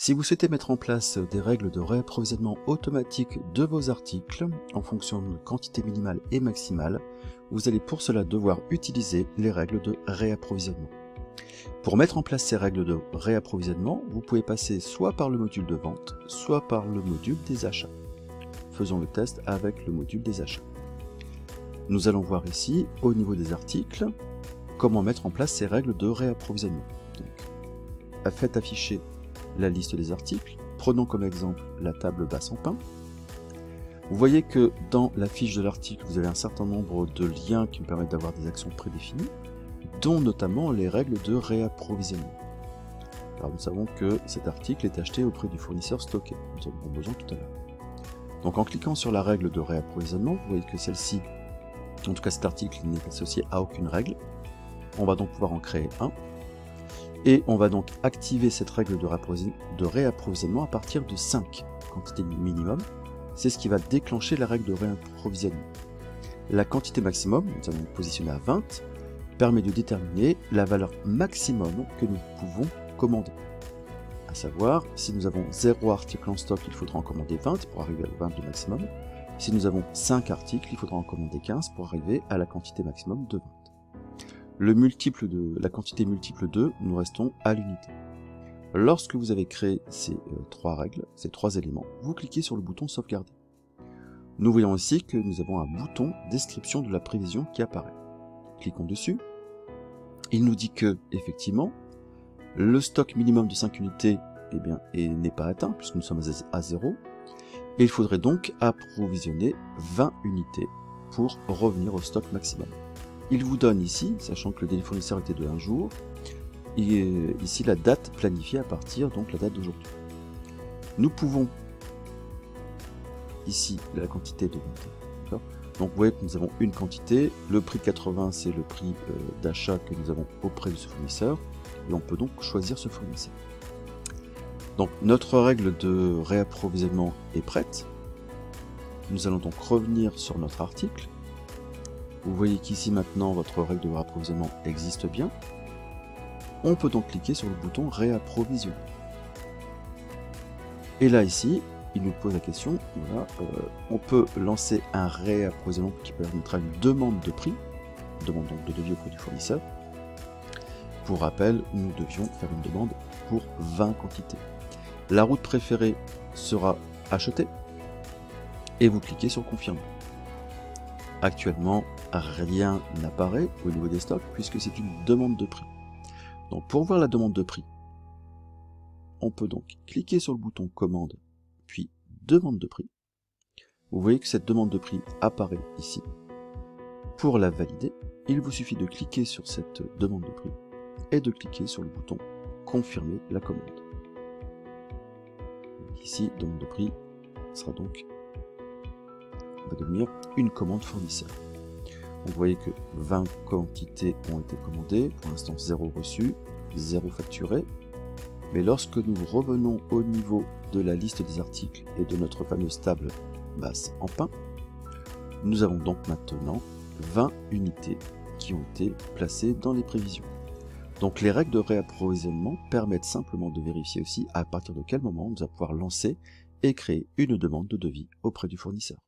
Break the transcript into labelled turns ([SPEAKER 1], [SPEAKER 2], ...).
[SPEAKER 1] Si vous souhaitez mettre en place des règles de réapprovisionnement automatique de vos articles en fonction de quantité minimale et maximale, vous allez pour cela devoir utiliser les règles de réapprovisionnement. Pour mettre en place ces règles de réapprovisionnement, vous pouvez passer soit par le module de vente, soit par le module des achats. Faisons le test avec le module des achats. Nous allons voir ici, au niveau des articles, comment mettre en place ces règles de réapprovisionnement. Donc, faites afficher la liste des articles. Prenons comme exemple la table basse en pain. Vous voyez que dans la fiche de l'article, vous avez un certain nombre de liens qui me permettent d'avoir des actions prédéfinies, dont notamment les règles de réapprovisionnement. Alors nous savons que cet article est acheté auprès du fournisseur stocké. Nous en aurons besoin tout à l'heure. Donc en cliquant sur la règle de réapprovisionnement, vous voyez que celle-ci, en tout cas cet article, n'est associé à aucune règle. On va donc pouvoir en créer un. Et on va donc activer cette règle de réapprovisionnement à partir de 5 quantités minimum. C'est ce qui va déclencher la règle de réapprovisionnement. La quantité maximum, nous allons positionner à 20, permet de déterminer la valeur maximum que nous pouvons commander. À savoir, si nous avons 0 articles en stock, il faudra en commander 20 pour arriver au 20 de maximum. Si nous avons 5 articles, il faudra en commander 15 pour arriver à la quantité maximum de 20. La quantité multiple 2, nous restons à l'unité. Lorsque vous avez créé ces 3 règles, ces 3 éléments, vous cliquez sur le bouton sauvegarder. Nous voyons ici que nous avons un bouton description de la prévision qui apparaît. Cliquons dessus. Il nous dit que, effectivement, le stock minimum de 5 unités n'est pas atteint, puisque nous sommes à 0. Et il faudrait donc approvisionner 20 unités pour revenir au stock maximum. Il vous donne ici, sachant que le délai fournisseur était de 1 jour, et ici la date planifiée à partir de la date d'aujourd'hui. Nous pouvons, ici, la quantité de 20. Donc vous voyez que nous avons une quantité, le prix 80 c'est le prix d'achat que nous avons auprès de ce fournisseur, et on peut donc choisir ce fournisseur. Donc notre règle de réapprovisionnement est prête. Nous allons donc revenir sur notre article. Vous voyez qu'ici maintenant votre règle de réapprovisionnement existe bien. On peut donc cliquer sur le bouton réapprovisionner. Et là ici, il nous pose la question, voilà, on peut lancer un réapprovisionnement qui permettra une demande de prix, demande donc de devis auprès du fournisseur. Pour rappel, nous devions faire une demande pour 20 quantités. La route préférée sera achetée et vous cliquez sur confirmer. Actuellement, rien n'apparaît au niveau des stocks puisque c'est une demande de prix. Donc pour voir la demande de prix, on peut donc cliquer sur le bouton commande puis demande de prix. Vous voyez que cette demande de prix apparaît ici. Pour la valider, il vous suffit de cliquer sur cette demande de prix et de cliquer sur le bouton confirmer la commande. Ici, demande de prix sera donc va devenir une commande fournisseur. Vous voyez que 20 quantités ont été commandées, pour l'instant 0 reçu, 0 facturé. Mais lorsque nous revenons au niveau de la liste des articles et de notre fameuse table basse en pain, nous avons donc maintenant 20 unités qui ont été placées dans les prévisions. Donc les règles de réapprovisionnement permettent simplement de vérifier aussi à partir de quel moment nous allons pouvoir lancer et créer une demande de devis auprès du fournisseur.